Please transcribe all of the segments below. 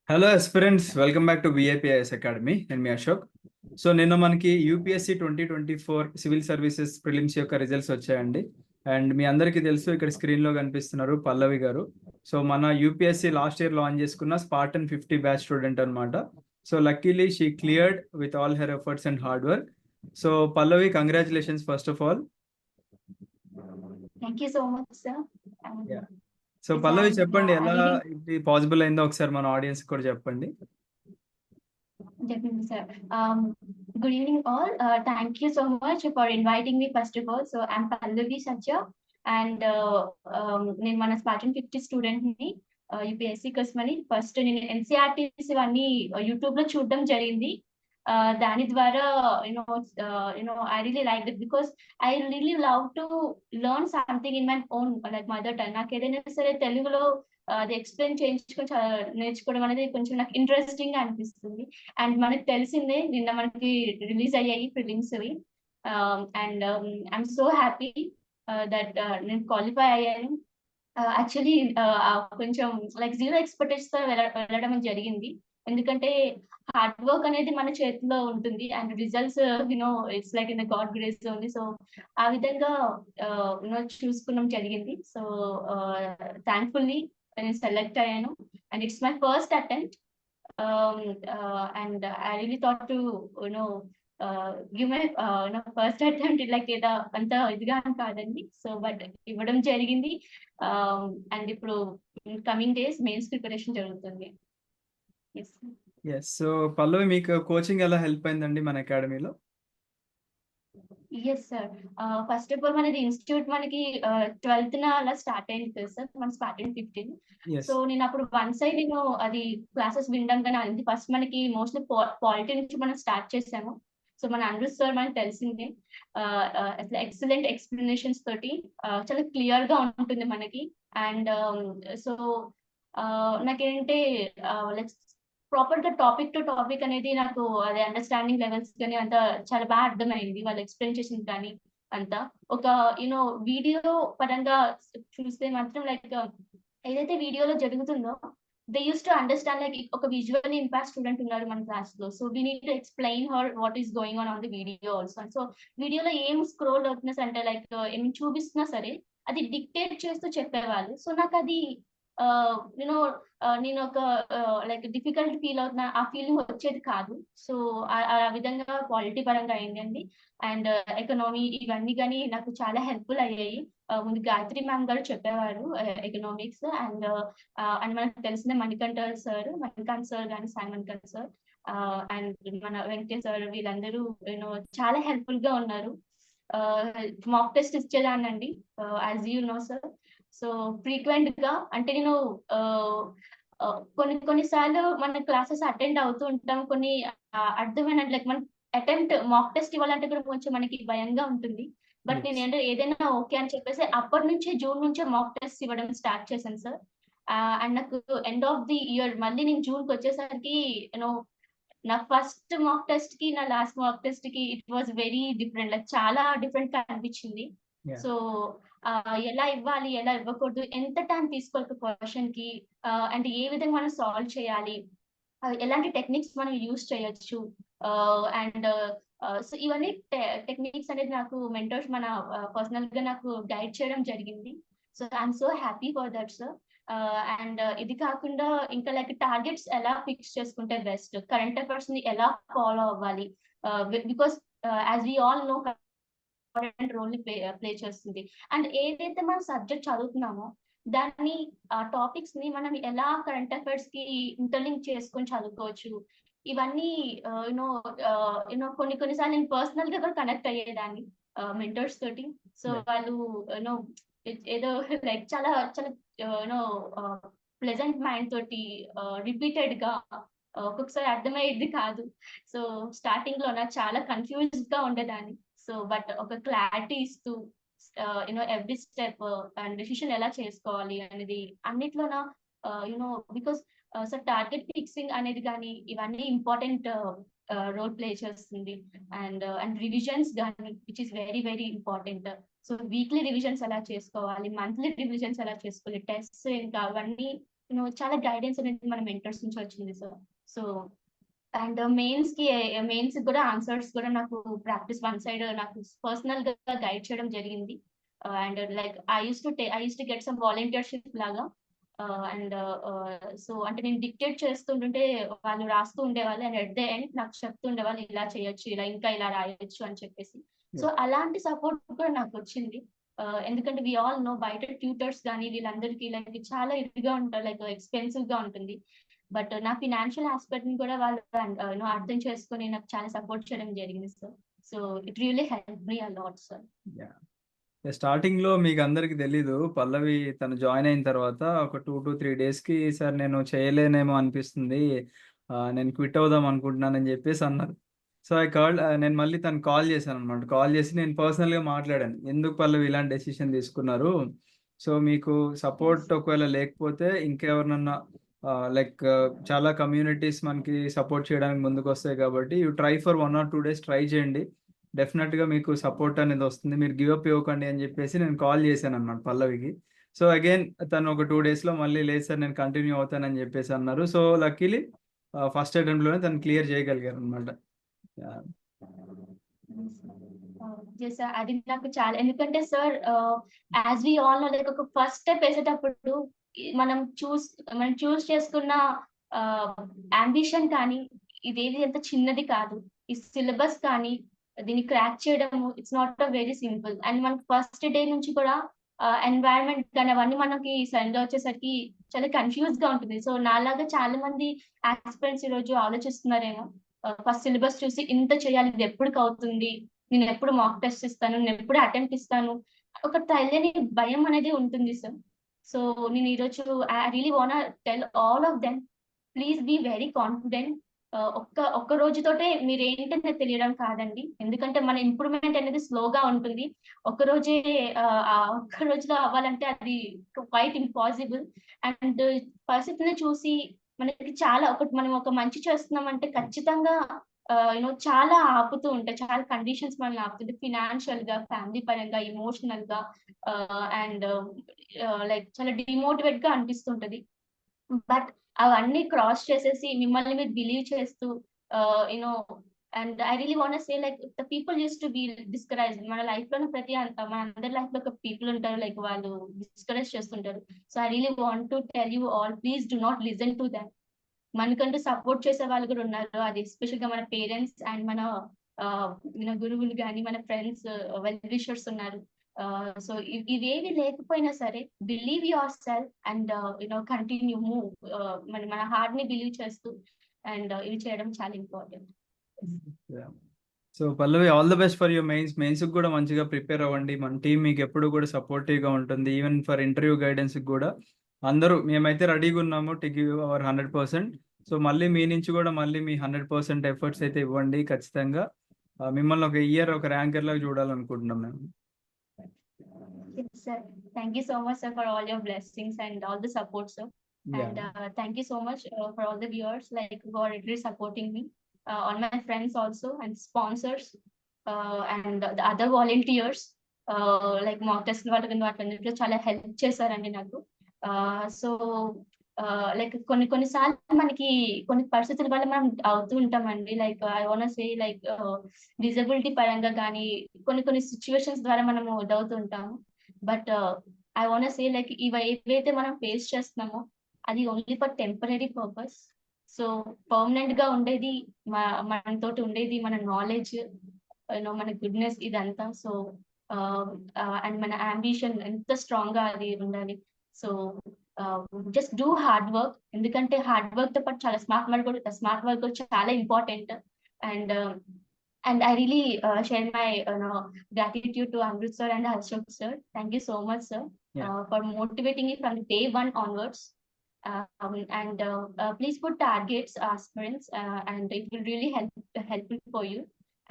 Hello aspirants, welcome back to VIPIS academy. నేను మీ అశోక్. సో నిన్న మనకి యూపీఎస్సి 2024 సివిల్ సర్వీసెస్ ప్రిలిమ్స్ యొక్క రిజల్ట్స్ వచ్చాయండి. అండ్ మీ అందరికీ తెలుసు, ఇక్కడ స్క్రీన్లో కనిపిస్తున్నారు పల్లవి గారు. సో మన యూపీఎస్సి లాస్ట్ ఇయర్ లాంచ్ చేసుకున్న స్పార్టన్ 50 బ్యాచ్ స్టూడెంట్ అనమాట. So luckily she cleared with all her efforts and hard work. So Pallavi, congratulations first of all. Thank you so much, sir. So Pallavi, చెప్పండి ఎలా ఇది పాసిబుల్ అయిందో ఒకసారి మన audience కూడా చెప్పండి. Definitely, sir. Good evening, all. Thank you so much for inviting me, first of all. So, I'm Pallavi Satya, and నేను మన స్పార్టన్ 50 స్టూడెంట్ ని యూపీఎస్సీ కోసమని ఫస్ట్ నేను ఎన్సీఆర్టీసీ అన్ని యూట్యూబ్ లో చూడడం జరిగింది. దాని ద్వారా I really liked it because I really love to learn something in my own like mother tongue. నాకు ఏదైనా సరే తెలుగులో అది ఎక్స్ప్లెయిన్ చేయించుకొని నేర్చుకోవడం అనేది కొంచెం నాకు ఇంట్రెస్టింగ్ గా అనిపిస్తుంది. అండ్ మనకు తెలిసిందే, నిన్న మనకి రిలీజ్ అయ్యాయి ప్రిలిమ్స్ అవి. And I'm so happy that నేను క్వాలిఫై అయ్యాను. యాక్చువల్లీ కొంచెం లైక్ జీరో ఎక్స్పెక్టేషన్స్ తో వెళ్ళడం జరిగింది. ఎందుకంటే హార్డ్ వర్క్ అనేది మన చేతిలో ఉంటుంది and results it's like in the God grace only. So ఆ విధంగా చూసుకున్నాం జరిగింది. సో థ్యాంక్ఫుల్లీ నేను సెలెక్ట్ అయ్యాను and it's my first attempt. And I really thought to give my first attempt like ఏదో అంత ఇదిగా కాదండి. సో బట్ ఇవ్వడం జరిగింది. అండ్ ఇప్పుడు కమింగ్ డేస్ మెయిన్స్ ప్రిపరేషన్ జరుగుతుంది. సో పల్లవి, మీకు కోచింగ్ ఎలా హెల్ప్ అయిందండి మన అకాడమీలో? Yes sir. First of all మనది ఇన్స్టిట్యూట్ మనకి 12th అలా స్టార్ట్ అయింది కదా సార్, మన స్పార్టన్ 15. సో నేను అప్పుడు వన్ సైడ్ అది క్లాసెస్ వినడం కానీ అయింది. ఫస్ట్ మనకి మోస్ట్లీ పాలిటీ నుంచి మనం స్టార్ట్ చేసాము. సో మన అనిరుద్ సార్ మనకి తెలిసిందే, అట్లా ఎక్సలెంట్ ఎక్స్ప్లెనేషన్స్ తోటి చాలా క్లియర్ గా ఉంటుంది మనకి. అండ్ సో నాకేంటే లైక్ ప్రాపర్ గా టాపిక్ టు టాపిక్ అనేది నాకు అదే అండర్స్టాండింగ్ లెవెల్స్ కానీ అంత చాలా బాగా అర్థమైంది. వాళ్ళు ఎక్స్ప్లెయిన్ చేసింది కానీ అంతా ఒక వీడియో పరంగా చూస్తే మాత్రం లైక్ ఏదైతే వీడియోలో జరుగుతుందో they use to understand like ఒక విజువల్లీ ఇంపాక్ట్ స్టూడెంట్ ఉన్నారు మన క్లాస్ లో. So we need to explain her what is going on the video also. So వీడియోలో ఏం స్క్రోల్ అవుతున్నా అంటే లైక్ ఏం చూపిస్తున్నా సరే అది డిక్టేట్ చేస్తూ చెప్పేవాళ్ళు. సో నాకు అది నేను ఒక లైక్ డిఫికల్ట్ ఫీల్ అవుతున్నా, ఆ ఫీలింగ్ వచ్చేది కాదు. సో ఆ విధంగా క్వాలిటీ పరంగా అయిందండి. అండ్ ఎకనామీ ఇవన్నీ కానీ నాకు చాలా హెల్ప్ఫుల్ అయ్యాయి. ముందు గాయత్రి మ్యామ్ గారు చెప్పేవారు ఎకనామిక్స్. అండ్ మనకు తెలిసిన మణికంఠన్ సార్ కానీ సైమన్కర్ సార్ అండ్ మన వెంకటేష్ సార్, వీళ్ళందరూ చాలా హెల్ప్ఫుల్ గా ఉన్నారు. మాక్ టెస్ట్ ఇచ్చేదానండి as you know sir. So frequent గా అంటే నేను కొన్నిసార్లు మన క్లాసెస్ అటెండ్ అవుతూ ఉంటాం. కొన్ని అర్థమైన లైక్ మన అటెంప్ట్ మాక్ టెస్ట్ ఇవ్వాలంటే కూడా కొంచెం మనకి భయంగా ఉంటుంది. బట్ నేను ఏదైనా ఓకే అని చెప్పేసి అప్పటి నుంచే జూన్ నుంచే మాక్ టెస్ట్ ఇవ్వడం స్టార్ట్ చేశాను సార్. అండ్ నాకు ఎండ్ ఆఫ్ ది ఇయర్ మళ్ళీ నేను జూన్ కి వచ్చేసరికి నా ఫస్ట్ మాక్ టెస్ట్ కి నా లాస్ట్ మాక్ టెస్ట్ కి it was very different, like చాలా డిఫరెంట్ గా అనిపించింది. సో ఎలా ఇవ్వాలి, ఎలా ఇవ్వకూడదు, ఎంత టైం తీసుకోవాలి క్వశ్చన్ కి, అంటే ఏ విధంగా మనం సాల్వ్ చేయాలి, ఎలాంటి టెక్నిక్స్ మనం యూజ్ చేయొచ్చు. అండ్ సో ఇవన్నీ టెక్నిక్స్ అనేది నాకు మెంటర్స్ మన పర్సనల్ గా నాకు గైడ్ చేయడం జరిగింది. So I'm so happy for that sir. And ఇది కాకుండా ఇంకా లైక్ టార్గెట్స్ ఎలా ఫిక్స్ చేసుకుంటే బెస్ట్, కరెంట్ అఫైర్స్ ని ఎలా ఫాలో అవ్వాలి, because as we all know important role ని ప్లే చేస్తుంది. అండ్ ఏదైతే మనం సబ్జెక్ట్ చదువుతున్నామో దాన్ని ఆ టాపిక్స్ ని మనం ఎలా కరెంట్ అఫైర్స్ కి ఇంటర్లింక్ చేసుకొని చదువుకోవచ్చు, ఇవన్నీ కొన్నిసార్లు నేను పర్సనల్ గా కూడా కనెక్ట్ అయ్యేదాన్ని మెంటర్స్ తోటి. సో వాళ్ళు ఏదో లైక్ చాలా చాలా ప్లెజెంట్ మైండ్ తోటి రిపీటెడ్ గా ఒక్కొక్కసారి అర్థమయ్యేది కాదు. సో స్టార్టింగ్ లో నాకు చాలా కన్ఫ్యూజ్డ్ గా ఉండేదాన్ని. సో బట్ ఒక క్లారిటీ ఇస్తూ ఎవ్రీ స్టెప్ అండ్ డెసిషన్ ఎలా చేసుకోవాలి అనేది అన్నిట్లోన బికాస్ సో టార్గెట్ ఫిక్సింగ్ అనేది కానీ ఇవన్నీ ఇంపార్టెంట్ రోల్ ప్లే చేస్తుంది. అండ్ రివిజన్స్ కానీ which is very very important. So weekly revisions ఎలా చేసుకోవాలి, మంత్లీ రివిజన్స్ ఎలా చేసుకోవాలి, టెస్ట్స్ ఇంకా అవన్నీ చాలా గైడెన్స్ అనేది మన మెంటర్స్ నుంచి వచ్చింది సార్. సో అండ్ మెయిన్స్ కూడా ఆన్సర్స్ కూడా నాకు ప్రాక్టీస్ వన్ సైడ్ నాకు పర్సనల్ గా గైడ్ చేయడం జరిగింది. And like I use to get some volunteership లాగా. అండ్ సో అంటే నేను డిక్టేట్ చేస్తుంటుంటే వాళ్ళు రాస్తూ ఉండేవాళ్ళు. అండ్ ఎట్ ద ఎండ్ నాకు చెప్తూ ఉండేవాళ్ళు ఇలా చేయొచ్చు, ఇలా రాయొచ్చు అని చెప్పేసి. సో అలాంటి సపోర్ట్ కూడా నాకొచ్చింది. ఎందుకంటే వి ఆల్ నో బయట ట్యూటర్స్ గాని వీళ్ళందరికీ లైక్ చాలా ఇదిగా ఉంటారు. లైక్ ఎక్స్‌పెన్సివ్ గా ఉంటుంది. బట్ నా ఫినాన్షియల్ ఆస్పెక్ట్‌ని కూడా వాళ్ళు అర్థం చేసుకొని నాకు చాలా సపోర్ట్ చేయడం జరిగింది sir. So it really helped me a lot sir. Yeah! స్టార్టింగ్‌లో మీకందరికి తెలీదు. పల్లవి తను జాయిన్ అయిన తర్వాత ఒక 2-3 డేస్‌కి సార్ నేను చేయలేనేమో అనిపిస్తుంది. నేను క్విట్ అవుదాం అనుకుంటున్నానని జెప్పేసి అన్నారు. సో, నేను మళ్ళీ తనకి కాల్ చేశాననమాట. కాల్ చేసి నేను పర్సనల్‌గా మాట్లాడాను. ఎందుకు పల్లవి ఇలాంటి డెసిషన్ తీసుకున్నారు? సో, మీకు సపోర్ట్ ఒకవేళ లేకపోతే ఇంకెవరినన్నా లైక్ చాలా కమ్యూనిటీస్ మనకి సపోర్ట్ చేయడానికి ముందుకొస్తాయి కాబట్టి you try for 1 or 2 days try చేయండి. డెఫినెట్‌గా మీకు సపోర్ట్ అనేది వస్తుంది. మీరు గివ్ అప్ ఇవ్వకండి అని జెప్పేసి నేను కాల్ చేశాననమాట పల్లవికి. సో, అగైన్ తను ఒక 2 డేస్‌లో మళ్ళీ లేదు సార్ నేను కంటిన్యూ అవుతానని జెప్పేసి అన్నారు. సో, లక్కీలీ ఫస్ట్ అటెంప్ట్‌లోనే తను క్లియర్ చేయగలిగారనమాట. యాహ్! అది నాకు చాలా ఎందుకంటే sir as we all know like ఒక ఫస్ట్ స్టెప్ ఏసేటప్పుడు మనం చూస్ చేసుకున్న ఆహ్, యాంబిషన్ కానీ ఇదేది అంత చిన్నది కాదు. ఈ సిలబస్ కానీ దీన్ని క్రాక్ చేయడము it's not a very simple. And మనకి ఫస్ట్ డే నుంచి కూడా ఎన్వైర్న్‌మెంట్ కానీ అవన్నీ మనకి సడెన్‌గా వచ్చేసరికి చాలా కన్‌ఫ్యూజ్‌గా ఉంటుంది. సో నాలాగా చాలా మంది యాస్పిరెంట్స్ ఈరోజు ఆలోచిస్తున్నారేమో. ఫస్ట్ సిలబస్ చూసి ఇంత చేయాలి ఇది ఎప్పటికవుతుంది? నేనెప్పుడు మాక్ టెస్ట్ ఇస్తాను. నేనెప్పుడు అటెంప్ట్ ఇస్తాను. ఒక తెలియని భయం అనేది ఉంటుంది సార్. సో, నేను ఈరోజు I really want tell all of them please be very confident. ఒక్క రోజుతోటే మీరేంటనేది తెలియడం కాదండి. ఎందుకంటే మన ఇంప్రూవ్‌మెంట్ అనేది స్లోగా ఉంటుంది. ఒక్కరోజే ఒక్క రోజులో అవ్వాలంటే అది క్వైట్ ఇంపాసిబుల్. అండ్ పరిస్థితిని చూసి మనకి చాలా మనం ఒక మంచి చేస్తున్నామంటే ఖచ్చితంగా చాలా ఆపుతూ ఉంటాయి. చాలా కండిషన్స్ మనల్ని ఆపుతుంది. ఫినాన్షియల్‌గా, ఫ్యామిలీ పరంగా, ఎమోషనల్‌గా అండ్ లైక్ చాలా డీమోటివేట్‌గా అనిపిస్తుంటది. బట్ అవన్నీ క్రాస్ చేసేసి మిమ్మల్ని మీరు బిలీవ్ చేస్తూ you know and I really want say like the people used to be discouraged. మన లైఫ్‌లోనే మన అందరి లైఫ్‌లో ఒక పీపుల్ ఉంటారు. లైక్ వాళ్ళు డిస్కరేజ్ చేస్తుంటారు. So I really want to tell you all please do not listen to them. మనకంటూ support చేసే వాళ్ళు కూడా ఉన్నారు. అది ఎస్పెషల్‌గా మన పేరెంట్స్ అండ్ మన గురువులు గాని, మన ఫ్రెండ్స్ వెల్ విషర్స్ ఉన్నారు. సో ఇవేవి లేకపోయినా సరే believe yourself and continue move. మన హార్ట్‌ని బిలీవ్ చేస్తూ అండ్ ఇవి చేయడం చాలా important. Yeah! So, Pallavi all the best for your mains. మెయిన్స్‌కి గూడా మంచిగా ప్రిపేర్ అవ్వండి. మన టీమ్ మీకెప్పుడు గూడా సపోర్టివ్‌గా ఉంటుంది. ఈవెన్ ఫర్ ఇంటర్వ్యూ గైడెన్స్‌కి గూడా అందరూ మేమైతే రెడీగున్నాము టు గివ్ అవర్ 100%. సో, మళ్ళీ మీ నుంచి గూడా మళ్ళీ మీ 100% ఎఫర్ట్స్ అయితే ఇవ్వండి ఖచ్చితంగా. మిమ్మల్ని ఒక ఇయర్ ఒక ర్యాంకర్‌లాగా చూడాలనుకుంటున్నాం మేము. Yes, sir. Thank you so much, sir, for all your blessings and all the support, sir. And yeah! thank you so much for all the viewers like who are really supporting me, all my friends also and sponsors, and the other volunteers, like mock test వాటిలో చాలా help చేశారండి నాకు. So like కొన్ని సార్లు మనకి కొన్ని పరిస్థితుల వల్ల మనం అవుతూ ఉంటామండి. Like I want say like disability పరంగా గానీ కొన్ని సిట్యుయేషన్స్ ద్వారా మనము ఇదవుతూ ఉంటాము. But I want say like ఏవైతే మనం ఫేస్ చేస్తున్నామో అది only for temporary purpose. So పర్మనెంట్‌గా ఉండేది మనతోటి ఉండేది మన నాలెడ్జ్, మన గుడ్‌నెస్ ఇదంతా. సో అండ్ మన యాంబిషన్ ఎంత స్ట్రాంగ్‌గా అది ఉండాలి. So just do hard work. ఎందుకంటే హార్డ్ వర్క్‌తో పాటు చాలా స్మార్ట్ వర్క్ కూడా చాలా important. And And I really share my gratitude to Amrit sir and Ashok sir. Thank you so much, sir, yeah! for motivating me from day one onwards. Please put targets, aspirants, and it will really helpful for you.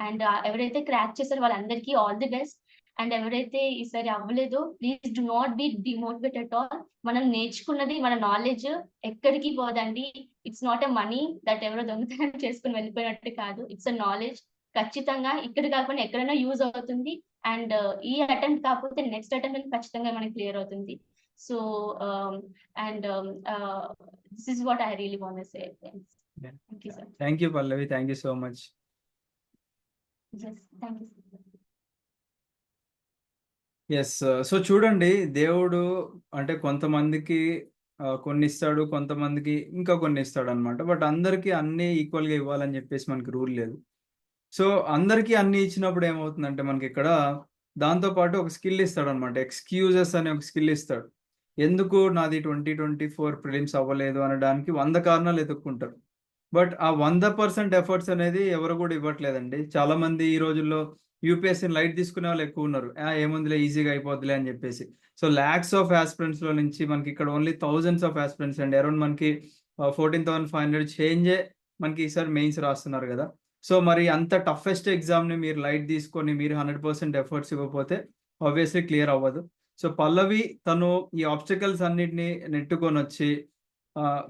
And ఎవరైతే crack చేశారో వాళ్ళందరికీ all the best. And ఎవరైతే ఈసారి అవ్వలేదో please do not be demotivate at all. మనం నేర్చుకున్నది మన knowledge ఎక్కడికి పోదండి. It's not a money that ఎవరో దొంగతనం చేసుకొని వెళ్ళిపోయినట్టు కాదు. It's a knowledge. ఖచ్చితంగా ఇక్కడ కాకపోయినా ఎక్కడైనా యూజ్ అవుతుంది. అండ్ ఈ అటెంప్ట్ కాకపోతే నెక్స్ట్ అటెంప్ట్ ఖచ్చితంగా మనకి క్లియర్ అవుతుంది. So this is what I really want to say. Thanks. Yeah. Thank you, sir. Thank you, Pallavi. Thank you so much. Yes, thank you, sir. Yes. So చూడండి, దేవుడు అంటే కొంతమందికి కొన్ని ఇస్తాడు, కొంతమందికి ఇంకా కొన్ని ఇస్తాడు అనమాట. బట్ అందరికీ అన్నీ ఈక్వల్గా ఇవ్వాలని చెప్పేసి మనకి రూల్ లేదు. సో అందరికీ అన్ని ఇచ్చినప్పుడు ఏమవుతుందంటే మనకి ఇక్కడ దాంతోపాటు ఒక స్కిల్ ఇస్తాడు అనమాట. ఎక్స్క్యూజెస్ అనే ఒక స్కిల్ ఇస్తాడు. ఎందుకు నాది 2024 ప్రిలిమ్స్ అవ్వలేదు అనడానికి 100 కారణాలు ఎతుక్కుంటారు. బట్ ఆ 100% ఎఫర్ట్స్ అనేది ఎవరు కూడా ఇవ్వట్లేదండి. చాలా మంది ఈ రోజుల్లో యూపీఎస్సీని లైట్ తీసుకునే వాళ్ళు ఎక్కువ ఉన్నారు. ఏముందిలే ఈజీగా అయిపోద్దిలే అని చెప్పేసి. సో లాక్స్ ఆఫ్ ఆస్పిరెంట్స్ లో నుంచి మనకి ఇక్కడ ఓన్లీ థౌజండ్స్ ఆఫ్ ఆస్పిరెంట్స్ అండి. అరౌండ్ మనకి 14,500 చేంజే మనకి ఈసారి మెయిన్స్ రాస్తున్నారు కదా. సో మరి అంత టఫెస్ట్ ఎగ్జామ్ ని మీరు లైట్ తీసుకొని మీరు 100% ఎఫర్ట్స్ ఇవ్వకపోతే ఆబ్వియస్లీ క్లియర్ అవ్వదు. సో పల్లవి తను ఈ ఆబ్స్టికల్స్ అన్నిటిని నెట్టుకొని వచ్చి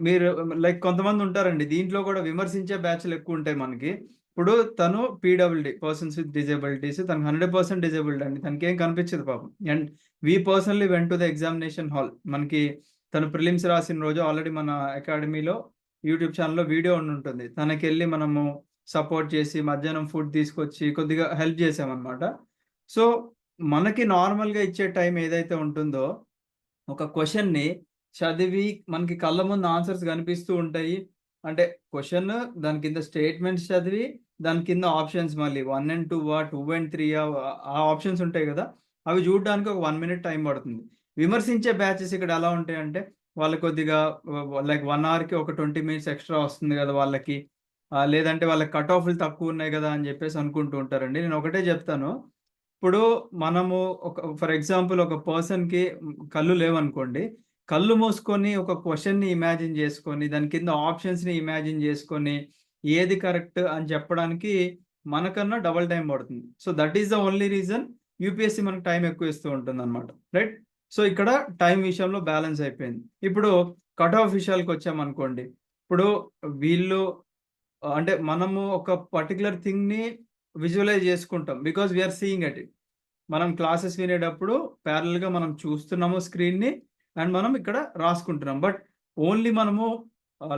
మీరు లైక్ కొంతమంది ఉంటారండి, దీంట్లో కూడా విమర్శించే బ్యాచ్లు ఎక్కువ ఉంటాయి మనకి. ఇప్పుడు తను పీడబ్ల్యూడి, పర్సన్స్ విత్ డిజేబిలిటీస్, తనకు 100% డిజేబుల్డ్ అండి, తనకి ఏం కనిపించదు పాపం. And we personally went to the examination hall. మనకి తను ప్రిలిమ్స్ రాసిన రోజు ఆల్రెడీ మన అకాడమీలో యూట్యూబ్ ఛానల్లో వీడియో ఉంటుంది. తనకి వెళ్ళి మనము సపోర్ట్ చేసి మధ్యాహ్నం ఫుడ్ తీసుకొచ్చి కొద్దిగా హెల్ప్ చేసామన్నమాట. సో మనకి నార్మల్గా ఇచ్చే టైం ఏదైతే ఉంటుందో, ఒక క్వశ్చన్ని చదివి మనకి కళ్ళ ముందు ఆన్సర్స్ కనిపిస్తూ ఉంటాయి. అంటే క్వశ్చన్, దాని కింద స్టేట్మెంట్స్ చదివి, దాని కింద ఆప్షన్స్ మళ్ళీ 1 and 2, 2 and 3 ఆ ఆప్షన్స్ ఉంటాయి కదా, అవి చూడడానికి ఒక 1 minute టైం పడుతుంది. విమర్శించే బ్యాచెస్ ఇక్కడ ఎలా ఉంటాయంటే వాళ్ళు కొద్దిగా లైక్ 1 hourకి ఒక 20 minutes ఎక్స్ట్రా వస్తుంది కదా వాళ్ళకి, లేదంటే వాళ్ళకి కట్ ఆఫ్లు తక్కువ ఉన్నాయి కదా అని చెప్పేసి అనుకుంటూ ఉంటారండి. నేను ఒకటే చెప్తాను, ఇప్పుడు మనము ఒక ఫర్ ఎగ్జాంపుల్ ఒక పర్సన్కి కళ్ళు లేవనుకోండి, కళ్ళు మూసుకొని ఒక క్వశ్చన్ని ఇమాజిన్ చేసుకొని దాని కింద ఆప్షన్స్ని ఇమాజిన్ చేసుకొని ఏది కరెక్ట్ అని చెప్పడానికి మనకన్నా డబల్ టైం పడుతుంది. So that is the only reason UPSC మనకు టైం ఎక్కువ ఇస్తూ ఉంటుంది అనమాట, రైట్? సో ఇక్కడ టైం విషయంలో బ్యాలెన్స్ అయిపోయింది. ఇప్పుడు కట్ ఆఫ్ విషయాలకు వచ్చామనుకోండి, ఇప్పుడు వీళ్ళు అంటే మనము ఒక పర్టికులర్ థింగ్ని విజువలైజ్ చేసుకుంటాం because we are seeing at it. మనం క్లాసెస్ వినేటప్పుడు ప్యారల్గా మనం చూస్తున్నాము స్క్రీన్ని అండ్ మనం ఇక్కడ రాసుకుంటున్నాం. బట్ ఓన్లీ మనము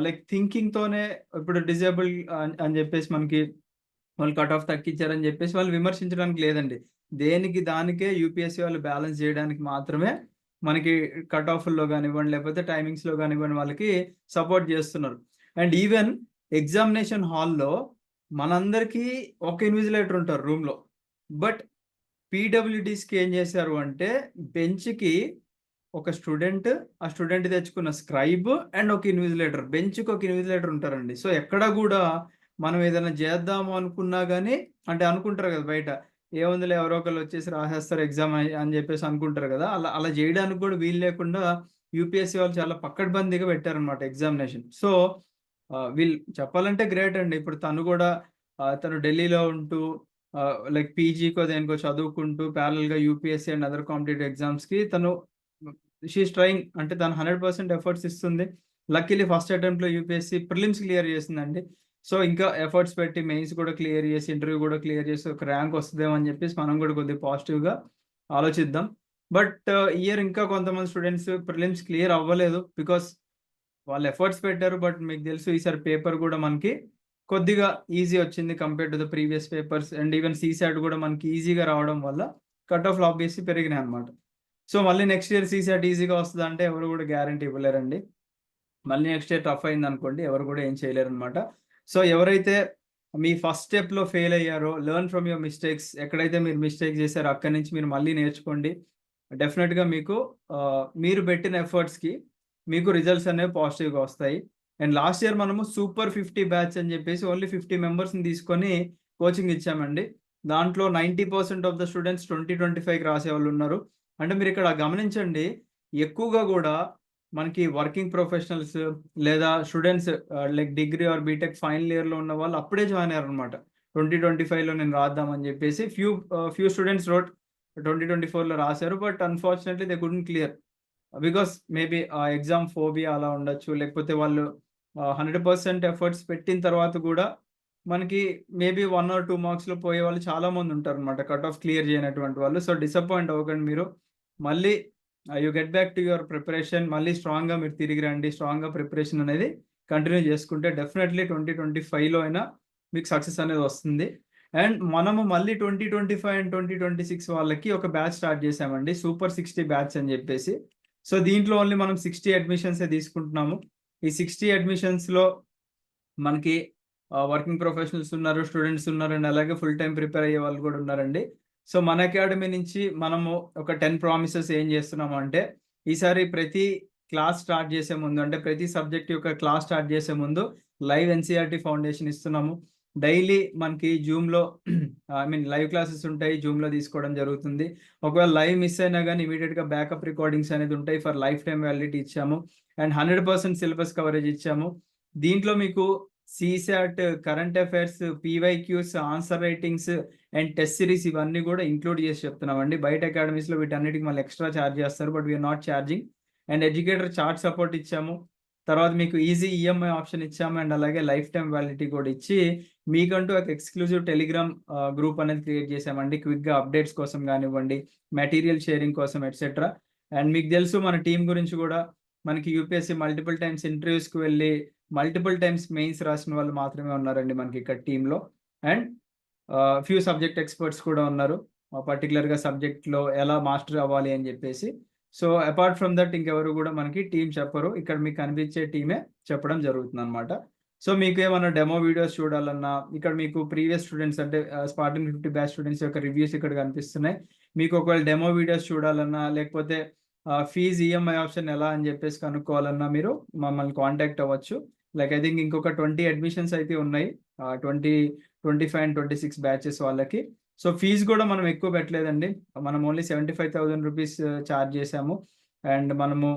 లైక్ థింకింగ్తోనే ఇప్పుడు డిజేబుల్ అని చెప్పేసి మనకి వాళ్ళు కట్ ఆఫ్ తగ్గించారని చెప్పేసి వాళ్ళు విమర్శించడానికి లేదండి. దేనికి దానికే యూపీఎస్సీ వాళ్ళు బ్యాలెన్స్ చేయడానికి మాత్రమే మనకి కట్ ఆఫ్లో కానివ్వండి, లేకపోతే టైమింగ్స్లో కానివ్వండి వాళ్ళకి సపోర్ట్ చేస్తున్నారు. అండ్ ఈవెన్ ఎగ్జామినేషన్ హాల్లో మనందరికీ ఒక ఇన్విజిలేటర్ ఉంటారు రూమ్లో. బట్ పీడబ్ల్యూడీస్కి ఏం చేశారు అంటే బెంచ్కి ఒక స్టూడెంట్, ఆ స్టూడెంట్ తెచ్చుకున్న స్క్రైబ్ అండ్ ఒక ఇన్విజిలేటర్, బెంచ్కి ఒక ఇన్విజిలేటర్ ఉంటారండి. సో ఎక్కడ కూడా మనం ఏదైనా చేద్దాము అనుకున్నా కానీ, అంటే అనుకుంటారు కదా బయట, ఏముందిలే ఎవరో ఒకళ్ళు వచ్చేసి రాసేస్తారు ఎగ్జామ్ అని చెప్పేసి అనుకుంటారు కదా, అలా చేయడానికి కూడా వీలు లేకుండా యూపీఎస్సీ వాళ్ళు చాలా పక్కడ్బందీగా పెట్టారనమాట ఎగ్జామినేషన్. సో వీళ్ళు చెప్పాలంటే గ్రేట్ అండి. ఇప్పుడు తను కూడా తను ఢిల్లీలో ఉంటూ లైక్ పీజీకో దేనికో చదువుకుంటూ ప్యారల్గా యూపీఎస్సీ అండ్ అదర్ కాంపిటేటివ్ ఎగ్జామ్స్కి తను షీఈస్ ట్రైయింగ్, అంటే తను 100% ఎఫర్ట్స్ ఇస్తుంది. లక్కీలీ ఫస్ట్ అటెంప్ట్లో యూపీఎస్సీ ప్రిలిమ్స్ క్లియర్ చేసిందండి. సో ఇంకా ఎఫర్ట్స్ పెట్టి మెయిన్స్ కూడా క్లియర్ చేసి, ఇంటర్వ్యూ కూడా క్లియర్ చేసి ఒక ర్యాంక్ వస్తుందేమో అని చెప్పేసి మనం కూడా కొద్దిగా పాజిటివ్గా ఆలోచిద్దాం. బట్ ఇయర్ ఇంకా కొంతమంది స్టూడెంట్స్ ప్రిలిమ్స్ క్లియర్ అవ్వలేదు బికాస్ వాళ్ళు ఎఫర్ట్స్ పెట్టారు. బట్ మీకు తెలుసు ఈసారి పేపర్ కూడా మనకి కొద్దిగా ఈజీ వచ్చింది compare to the previous papers. And even CSAT కూడా మనకి ఈజీగా రావడం వల్ల కట్ ఆఫ్ ఆబ్వియస్లీ పెరిగినాయి అనమాట. సో మళ్ళీ నెక్స్ట్ ఇయర్ సీసాట్ ఈజీగా వస్తుంది అంటే ఎవరు కూడా గ్యారంటీ ఇవ్వలేరండి. మళ్ళీ నెక్స్ట్ ఇయర్ టఫ్ అయింది అనుకోండి, ఎవరు కూడా ఏం చేయలేరు అనమాట. సో ఎవరైతే మీ ఫస్ట్ స్టెప్లో ఫెయిల్ అయ్యారో, లెర్న్ ఫ్రమ్ యువర్ మిస్టేక్స్. ఎక్కడైతే మీరు మిస్టేక్ చేశారో అక్కడి నుంచి మీరు మళ్ళీ నేర్చుకోండి. డెఫినెట్గా మీకు మీరు పెట్టిన ఎఫర్ట్స్కి మీకు రిజల్ట్స్ అనేవి పాజిటివ్గా వస్తాయి. అండ్ లాస్ట్ ఇయర్ మనము సూపర్ 50 బ్యాచ్ అని చెప్పేసి ఓన్లీ 50 మెంబర్స్ని తీసుకొని కోచింగ్ ఇచ్చామండి. దాంట్లో 90% ఆఫ్ ద స్టూడెంట్స్ 2025కి రాసే వాళ్ళు ఉన్నారు. అంటే మీరు ఇక్కడ గమనించండి, ఎక్కువగా కూడా మనకి వర్కింగ్ ప్రొఫెషనల్స్ లేదా students like degree or BTech final ఇయర్లో ఉన్న వాళ్ళు అప్పుడే జాయిన్ అయ్యారు అనమాట. 2025లో నేను రాద్దామని చెప్పేసి ఫ్యూ స్టూడెంట్స్ రోట్ 2024లో రాశారు. But unfortunately they couldn't clear because maybe ఆ ఎగ్జామ్ ఫోబియా అలా ఉండొచ్చు, లేకపోతే వాళ్ళు 100% ఎఫర్ట్స్ పెట్టిన తర్వాత కూడా మనకి మేబీ 1 or 2 మార్క్స్లో పోయే వాళ్ళు చాలా మంది ఉంటారు అనమాట, కట్ ఆఫ్ క్లియర్ చేయనటువంటి వాళ్ళు. సో డిసప్పాయింట్ అవ్వకండి మీరు. మళ్ళీ you get back to your preparation. మళ్ళీ స్ట్రాంగ్గా మీరు తిరిగి రండి. స్ట్రాంగ్గా ప్రిపరేషన్ అనేది కంటిన్యూ చేసుకుంటే డెఫినెట్లీ 2025లో అయినా మీకు సక్సెస్ అనేది వస్తుంది. అండ్ మనము మళ్ళీ 2025 అండ్ 2026 వాళ్ళకి ఒక బ్యాచ్ స్టార్ట్ చేసామండి, సూపర్ 60 బ్యాచ్ అని చెప్పేసి. సో దీంట్లో ఓన్లీ మనం 60 అడ్మిషన్సే తీసుకుంటున్నాము. ఈ 60 అడ్మిషన్స్లో మనకి వర్కింగ్ ప్రొఫెషనల్స్ ఉన్నారు, స్టూడెంట్స్ ఉన్నారండి, అలాగే ఫుల్ టైం ప్రిపేర్ అయ్యే వాళ్ళు కూడా ఉన్నారండి. సో మన అకాడమీ నుంచి మనము ఒక 10 ప్రామిసెస్ ఏం చేస్తున్నాము అంటే, ఈసారి ప్రతి క్లాస్ స్టార్ట్ చేసే ముందు, అంటే ప్రతి సబ్జెక్ట్ యొక్క క్లాస్ స్టార్ట్ చేసే ముందు లైవ్ ఎన్సీఆర్టీ ఫౌండేషన్ ఇస్తున్నాము. డైలీ మనకి జూమ్లో లైవ్ క్లాసెస్ ఉంటాయి, జూమ్లో తీసుకోవడం జరుగుతుంది. ఒకవేళ లైవ్ మిస్ అయినా కానీ ఇమీడియట్గా బ్యాకప్ రికార్డింగ్స్ అనేది ఉంటాయి. ఫర్ లైఫ్ టైం వ్యాలిడిటీ ఇచ్చాము. అండ్ 100% సిలబస్ కవరేజ్ ఇచ్చాము. దీంట్లో మీకు CSAT, current affairs, PYQs, answer writings and test series ఇవన్నీ కూడా ఇంక్లూడ్ చేసి చెప్తున్నామండి. బయట అకాడమీస్లో వీటన్నిటికి మళ్ళీ ఎక్స్ట్రా ఛార్జ్ చేస్తారు, but we are not charging. And educator chart support ఇచ్చాము. తర్వాత మీకు ఈజీ EMI ఆప్షన్ ఇచ్చాము. అండ్ అలాగే లైఫ్ టైం వ్యాలిడిటీ కూడా ఇచ్చి మీకంటూ ఒక ఎక్స్క్లూజివ్ టెలిగ్రామ్ గ్రూప్ అనేది క్రియేట్ చేసామండి, క్విక్గా అప్డేట్స్ కోసం కానివ్వండి, మెటీరియల్ షేరింగ్ కోసం ఎట్సెట్రా. అండ్ మీకు తెలుసు మన టీం గురించి కూడా, మనకి UPSC మల్టిపుల్ టైమ్స్ ఇంటర్వ్యూస్కి వెళ్ళి మల్టిపుల్ టైమ్స్ మెయిన్స్ రాసిన వాళ్ళు మాత్రమే ఉన్నారండి మనకి ఇక్కడ టీంలో. అండ్ ఫ్యూ సబ్జెక్ట్ ఎక్స్పర్ట్స్ కూడా ఉన్నారు, పర్టికులర్గా సబ్జెక్ట్లో ఎలా మాస్టర్ అవ్వాలి అని చెప్పేసి. సో అపార్ట్ ఫ్రమ్ దట్ ఇంకెవరు కూడా మనకి టీం చెప్పరు, ఇక్కడ మీకు కనిపించే టీమే చెప్పడం జరుగుతుంది అనమాట. సో మీకు ఏమైనా డెమో వీడియోస్ చూడాలన్నా, ఇక్కడ మీకు ప్రీవియస్ స్టూడెంట్స్ అంటే స్పార్టన్ 50 బ్యాచ్ స్టూడెంట్స్ యొక్క రివ్యూస్ ఇక్కడ కనిపిస్తున్నాయి. మీకు ఒకవేళ డెమో వీడియోస్ చూడాలన్నా, లేకపోతే ఫీజ్ EMI ఆప్షన్ ఎలా అని చెప్పేసి కనుక్కోవాలన్నా మీరు మమ్మల్ని కాంటాక్ట్ అవ్వచ్చు. లైక్ ఐ థింక్ ఇంకొక 20 అడ్మిషన్స్ అయితే ఉన్నాయి 2025 అండ్ 26 బ్యాచెస్ వాళ్ళకి. సో ఫీజు కూడా మనం ఎక్కువ పెట్టలేదండి, మనం ఓన్లీ 75,000 రూపీస్ ఛార్జ్ చేసాము. అండ్ మనము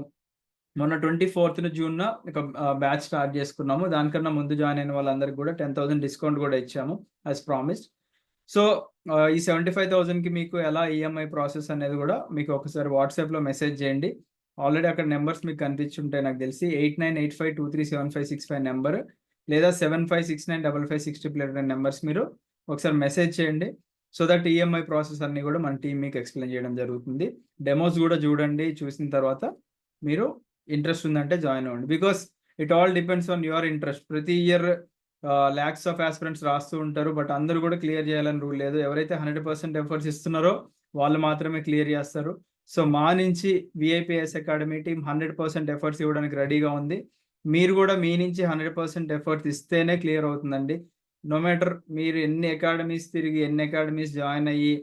మొన్న 24th జూన్ ఒక బ్యాచ్ స్టార్ట్ చేసుకున్నాము. దానికన్నా ముందు జాయిన్ అయిన వాళ్ళందరికీ కూడా 10,000 డిస్కౌంట్ కూడా ఇచ్చాము యాజ్ ప్రామిస్డ్. సో ఈ 75,000కి మీకు ఎలా EMI ప్రాసెస్ అనేది కూడా మీకు ఒకసారి వాట్సాప్లో మెసేజ్ చేయండి. ఆల్రెడీ అక్కడ నెంబర్స్ మీకు కనిపించుంటాయి నాకు తెలిసి, 8985237565 నెంబర్, లేదా 75695560 నెంబర్స్ మీరు ఒకసారి మెసేజ్ చేయండి. సో దట్ EMI ప్రాసెస్ అన్ని కూడా మన టీం మీకు ఎక్స్ప్లెయిన్ చేయడం జరుగుతుంది. డెమోస్ కూడా చూడండి, చూసిన తర్వాత మీరు ఇంట్రెస్ట్ ఉందంటే జాయిన్ అవ్వండి. Because it all depends on your interest. ప్రతి ఇయర్ ల్యాక్స్ ఆఫ్ ఆస్పిరెంట్స్ రాస్తూ ఉంటారు, బట్ అందరూ కూడా క్లియర్ చేయాలని రూల్ లేదు. ఎవరైతే 100% ఎఫర్ట్స్ ఇస్తున్నారో వాళ్ళు మాత్రమే క్లియర్ చేస్తారు. సో మా నుంచి VIPS అకాడమీ టీం 100% ఎఫర్ట్స్ ఇవ్వడానికి రెడీగా ఉంది. మీరు కూడా మీ నుంచి 100% ఎఫర్ట్స్ ఇస్తేనే క్లియర్ అవుతుందండి. నో మ్యాటర్ మీరు ఎన్ని అకాడమీస్ తిరిగి, ఎన్ని అకాడమీస్ జాయిన్ అయ్యి,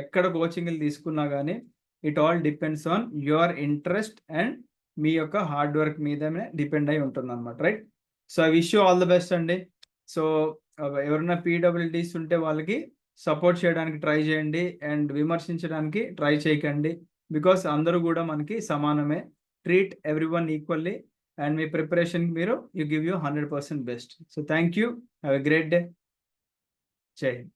ఎక్కడ కోచింగ్లు తీసుకున్నా కానీ it all depends on your interest and మీ యొక్క హార్డ్ వర్క్ మీదనే డిపెండ్ అయి ఉంటుంది అనమాట, right? So I wish you all the best అండి. సో ఎవరైనా PWDs ఉంటే వాళ్ళకి సపోర్ట్ చేయడానికి ట్రై చేయండి అండ్ విమర్శించడానికి ట్రై చేయకండి. బికాస్ అందరూ కూడా మనకి సమానమే. ట్రీట్ ఎవ్రీవన్ ఈక్వల్లీ అండ్ మీ ప్రిపరేషన్కి మీరు you give you 100% best. So thank you, have a great day. జై హింద్.